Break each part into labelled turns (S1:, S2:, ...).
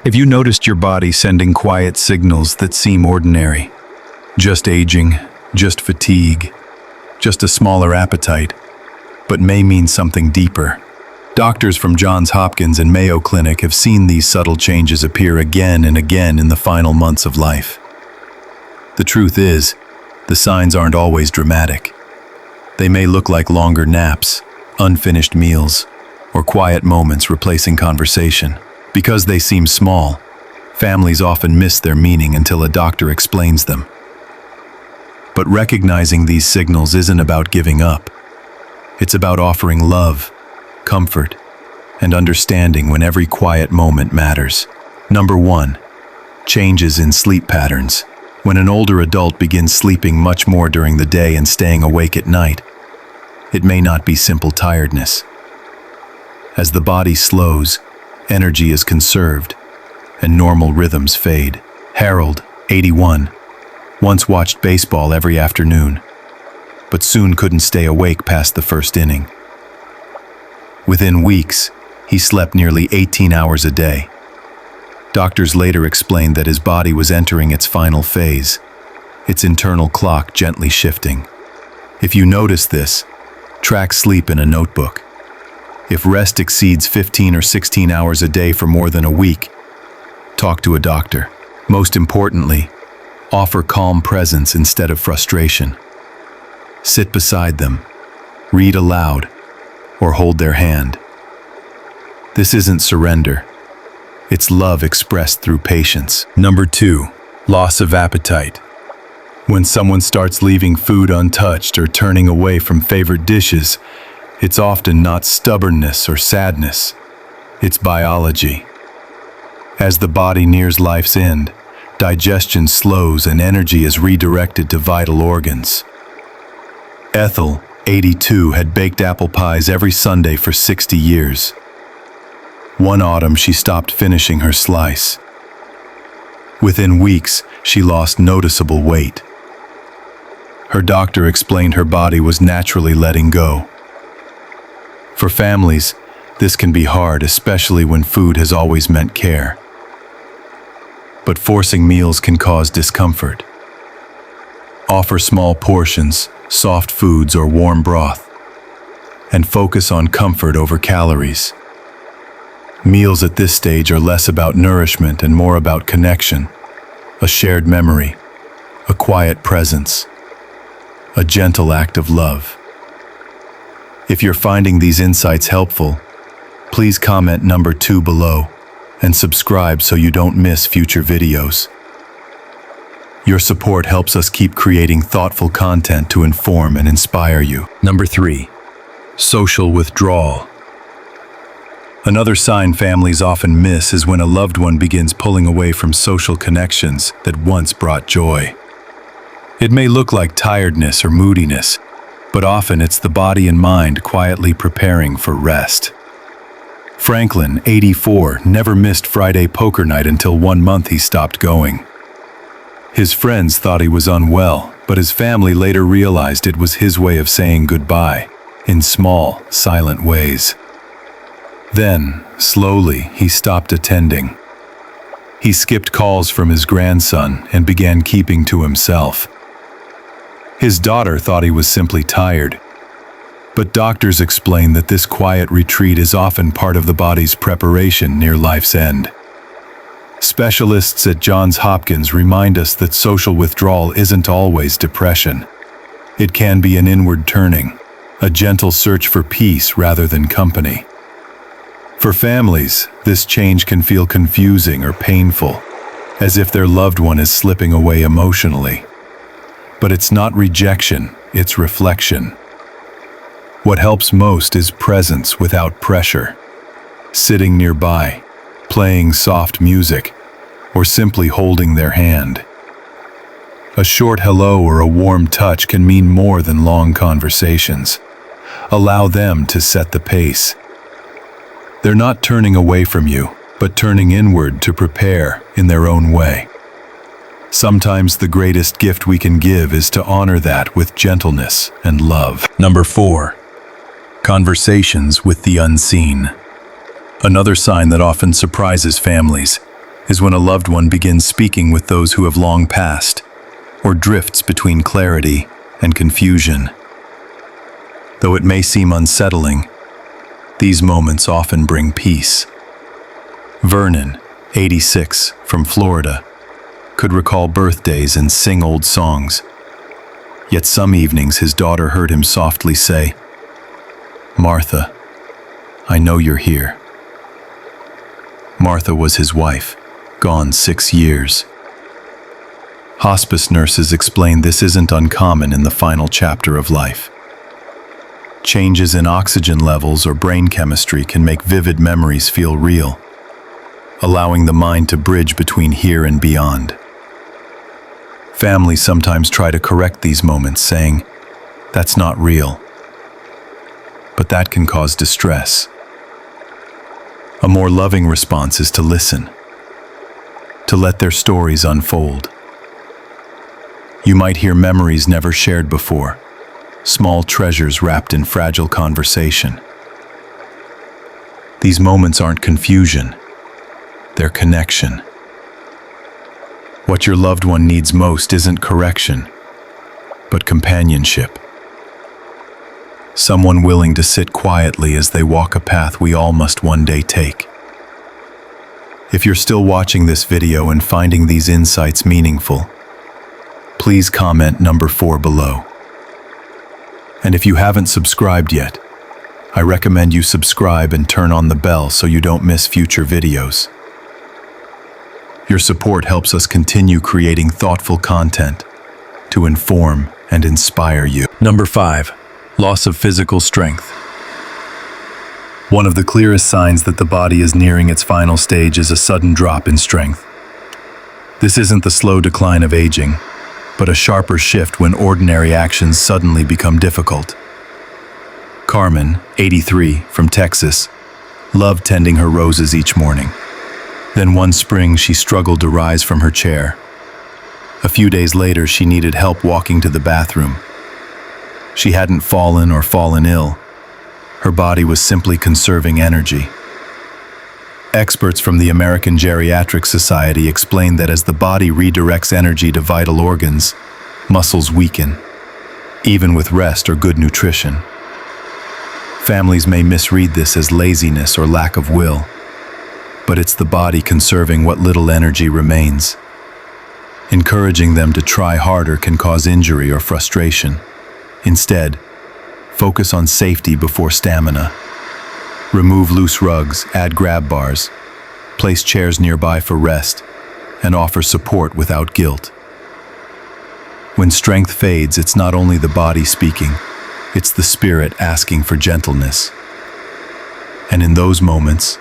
S1: Have you noticed your body sending quiet signals that seem ordinary? Just aging, just fatigue, just a smaller appetite, but may mean something deeper. Doctors from Johns Hopkins and Mayo Clinic have seen these subtle changes appear again and again in the final months of life. The truth is, the signs aren't always dramatic. They may look like longer naps, unfinished meals, or quiet moments replacing conversation. Because they seem small, families often miss their meaning until a doctor explains them. But recognizing these signals isn't about giving up. It's about offering love, comfort, and understanding when every quiet moment matters. Number 1. Changes in sleep patterns. When an older adult begins sleeping much more during the day and staying awake at night, it may not be simple tiredness. As the body slows, energy is conserved, and normal rhythms fade. Harold, 81, once watched baseball every afternoon, but soon couldn't stay awake past the first inning. Within weeks, he slept nearly 18 hours a day. Doctors later explained that his body was entering its final phase, its internal clock gently shifting. If you notice this, track sleep in a notebook. If rest exceeds 15 or 16 hours a day for more than a week, talk to a doctor. Most importantly, offer calm presence instead of frustration. Sit beside them, read aloud, or hold their hand. This isn't surrender. It's love expressed through patience. Number 2, loss of appetite. When someone starts leaving food untouched or turning away from favorite dishes, it's often not stubbornness or sadness. It's biology. As the body nears life's end, digestion slows and energy is redirected to vital organs. Ethel, 82, had baked apple pies every Sunday for 60 years. One autumn, she stopped finishing her slice. Within weeks, she lost noticeable weight. Her doctor explained her body was naturally letting go. For families, this can be hard, especially when food has always meant care. But forcing meals can cause discomfort. Offer small portions, soft foods or warm broth, and focus on comfort over calories. Meals at this stage are less about nourishment and more about connection, a shared memory, a quiet presence, a gentle act of love. If you're finding these insights helpful, please comment number 2 below and subscribe so you don't miss future videos. Your support helps us keep creating thoughtful content to inform and inspire you. Number 3, social withdrawal. Another sign families often miss is when a loved one begins pulling away from social connections that once brought joy. It may look like tiredness or moodiness, but often it's the body and mind quietly preparing for rest. Franklin, 84, never missed Friday poker night until 1 month he stopped going. His friends thought he was unwell, but his family later realized it was his way of saying goodbye, in small, silent ways. Then, slowly, he stopped attending. He skipped calls from his grandson and began keeping to himself. His daughter thought he was simply tired, but doctors explain that this quiet retreat is often part of the body's preparation near life's end. Specialists at Johns Hopkins remind us that social withdrawal isn't always depression. It can be an inward turning, a gentle search for peace rather than company. For families, this change can feel confusing or painful, as if their loved one is slipping away emotionally. But it's not rejection, it's reflection. What helps most is presence without pressure. Sitting nearby, playing soft music, or simply holding their hand. A short hello or a warm touch can mean more than long conversations. Allow them to set the pace. They're not turning away from you, but turning inward to prepare in their own way. Sometimes the greatest gift we can give is to honor that with gentleness and love. Number 4, conversations with the unseen. Another sign that often surprises families is when a loved one begins speaking with those who have long passed, or drifts between clarity and confusion. Though it may seem unsettling, these moments often bring peace. Vernon, 86, from Florida, could recall birthdays and sing old songs. Yet some evenings his daughter heard him softly say, "Martha, I know you're here." Martha was his wife, gone 6 years. Hospice nurses explain this isn't uncommon in the final chapter of life. Changes in oxygen levels or brain chemistry can make vivid memories feel real, allowing the mind to bridge between here and beyond. Families sometimes try to correct these moments, saying, "That's not real." But that can cause distress. A more loving response is to listen, to let their stories unfold. You might hear memories never shared before, small treasures wrapped in fragile conversation. These moments aren't confusion, they're connection. What your loved one needs most isn't correction, but companionship. Someone willing to sit quietly as they walk a path we all must one day take. If you're still watching this video and finding these insights meaningful, please comment number 4 below. And if you haven't subscribed yet, I recommend you subscribe and turn on the bell so you don't miss future videos. Your support helps us continue creating thoughtful content to inform and inspire you. Number 5, loss of physical strength. One of the clearest signs that the body is nearing its final stage is a sudden drop in strength. This isn't the slow decline of aging, but a sharper shift when ordinary actions suddenly become difficult. Carmen, 83, from Texas, loved tending her roses each morning. Then one spring, she struggled to rise from her chair. A few days later, she needed help walking to the bathroom. She hadn't fallen or fallen ill. Her body was simply conserving energy. Experts from the American Geriatric Society explained that as the body redirects energy to vital organs, muscles weaken, even with rest or good nutrition. Families may misread this as laziness or lack of will, but it's the body conserving what little energy remains. Encouraging them to try harder can cause injury or frustration. Instead, focus on safety before stamina. Remove loose rugs, add grab bars, place chairs nearby for rest, and offer support without guilt. When strength fades, it's not only the body speaking, it's the spirit asking for gentleness. And in those moments,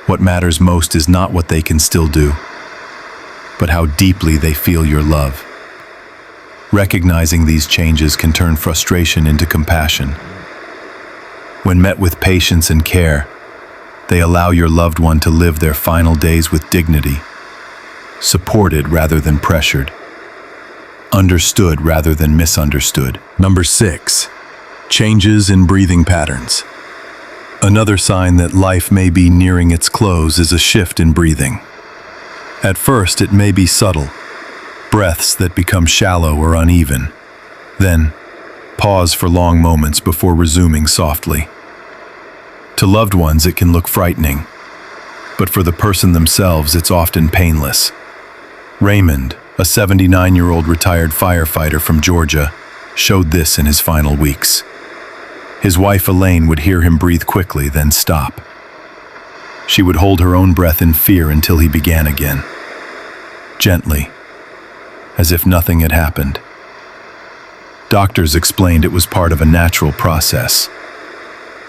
S1: what matters most is not what they can still do, but how deeply they feel your love. Recognizing these changes can turn frustration into compassion. When met with patience and care, they allow your loved one to live their final days with dignity, supported rather than pressured, understood rather than misunderstood. Number 6, changes in breathing patterns. Another sign that life may be nearing its close is a shift in breathing. At first, it may be subtle, breaths that become shallow or uneven. Then, pause for long moments before resuming softly. To loved ones, it can look frightening, but for the person themselves, it's often painless. Raymond, a 79-year-old retired firefighter from Georgia, showed this in his final weeks. His wife Elaine would hear him breathe quickly, then stop. She would hold her own breath in fear until he began again, gently, as if nothing had happened. Doctors explained it was part of a natural process.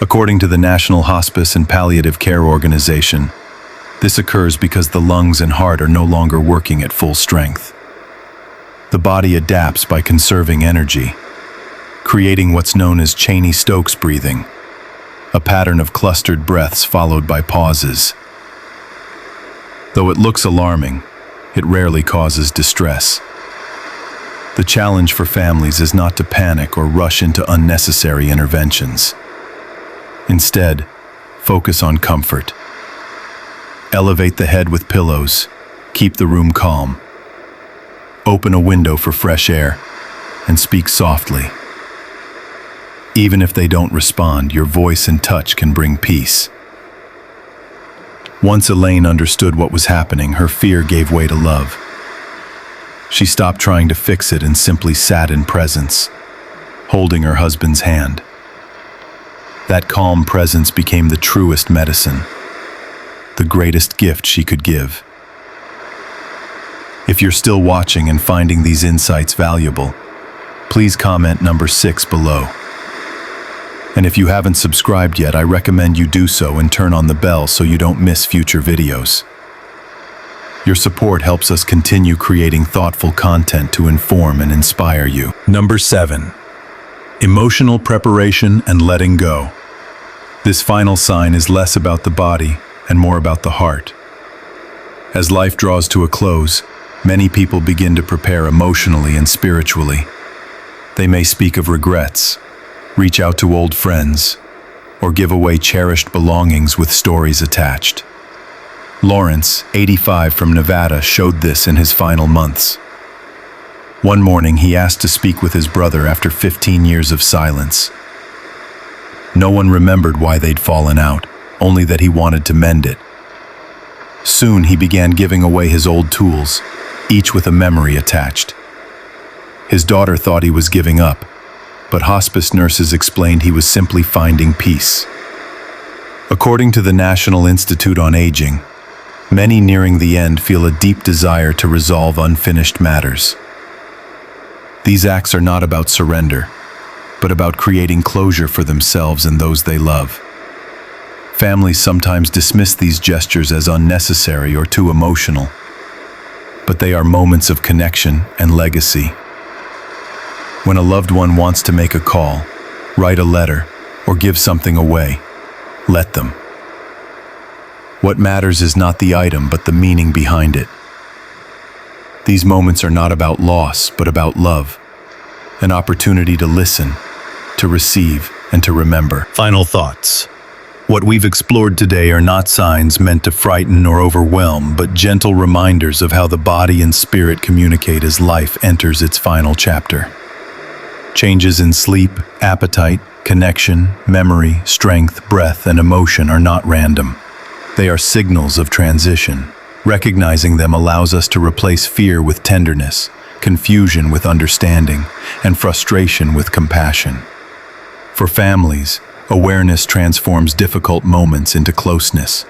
S1: According to the National Hospice and Palliative Care Organization, this occurs because the lungs and heart are no longer working at full strength. The body adapts by conserving energy, creating what's known as Cheney-Stokes breathing, a pattern of clustered breaths followed by pauses. Though it looks alarming, it rarely causes distress. The challenge for families is not to panic or rush into unnecessary interventions. Instead, focus on comfort. Elevate the head with pillows, Keep the room calm. Open a window for fresh air and speak softly. Even if they don't respond, your voice and touch can bring peace. Once Elaine understood what was happening, her fear gave way to love. She stopped trying to fix it and simply sat in presence, holding her husband's hand. That calm presence became the truest medicine, the greatest gift she could give. If you're still watching and finding these insights valuable, please comment number 6 below. And if you haven't subscribed yet, I recommend you do so and turn on the bell so you don't miss future videos. Your support helps us continue creating thoughtful content to inform and inspire you. Number 7. Emotional preparation and letting go. This final sign is less about the body and more about the heart. As life draws to a close, many people begin to prepare emotionally and spiritually. They may speak of regrets, reach out to old friends, or give away cherished belongings with stories attached. Lawrence, 85 from Nevada, showed this in his final months. One morning, he asked to speak with his brother after 15 years of silence. No one remembered why they'd fallen out, only that he wanted to mend it. Soon, he began giving away his old tools, each with a memory attached. His daughter thought he was giving up, but hospice nurses explained he was simply finding peace. According to the National Institute on Aging, many nearing the end feel a deep desire to resolve unfinished matters. These acts are not about surrender, but about creating closure for themselves and those they love. Families sometimes dismiss these gestures as unnecessary or too emotional, but they are moments of connection and legacy. When a loved one wants to make a call, write a letter, or give something away, let them. What matters is not the item, but the meaning behind it. These moments are not about loss, but about love. An opportunity to listen, to receive, and to remember. Final thoughts. What we've explored today are not signs meant to frighten or overwhelm, but gentle reminders of how the body and spirit communicate as life enters its final chapter. Changes in sleep, appetite, connection, memory, strength, breath, and emotion are not random. They are signals of transition. Recognizing them allows us to replace fear with tenderness, confusion with understanding, and frustration with compassion. For families, awareness transforms difficult moments into closeness.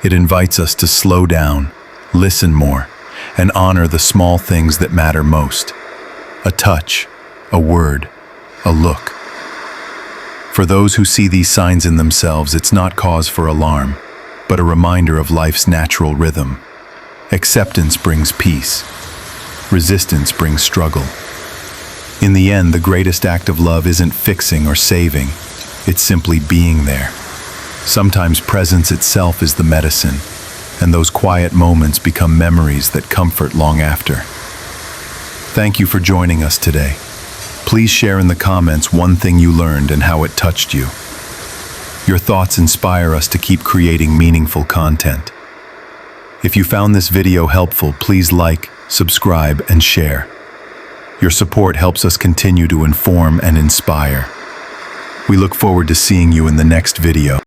S1: It invites us to slow down, listen more, and honor the small things that matter most. A touch, a word, a look. For those who see these signs in themselves, it's not cause for alarm, but a reminder of life's natural rhythm. Acceptance brings peace. Resistance brings struggle. In the end, the greatest act of love isn't fixing or saving, it's simply being there. Sometimes presence itself is the medicine, and those quiet moments become memories that comfort long after. Thank you for joining us today. Please share in the comments one thing you learned and how it touched you. Your thoughts inspire us to keep creating meaningful content. If you found this video helpful, please like, subscribe, and share. Your support helps us continue to inform and inspire. We look forward to seeing you in the next video.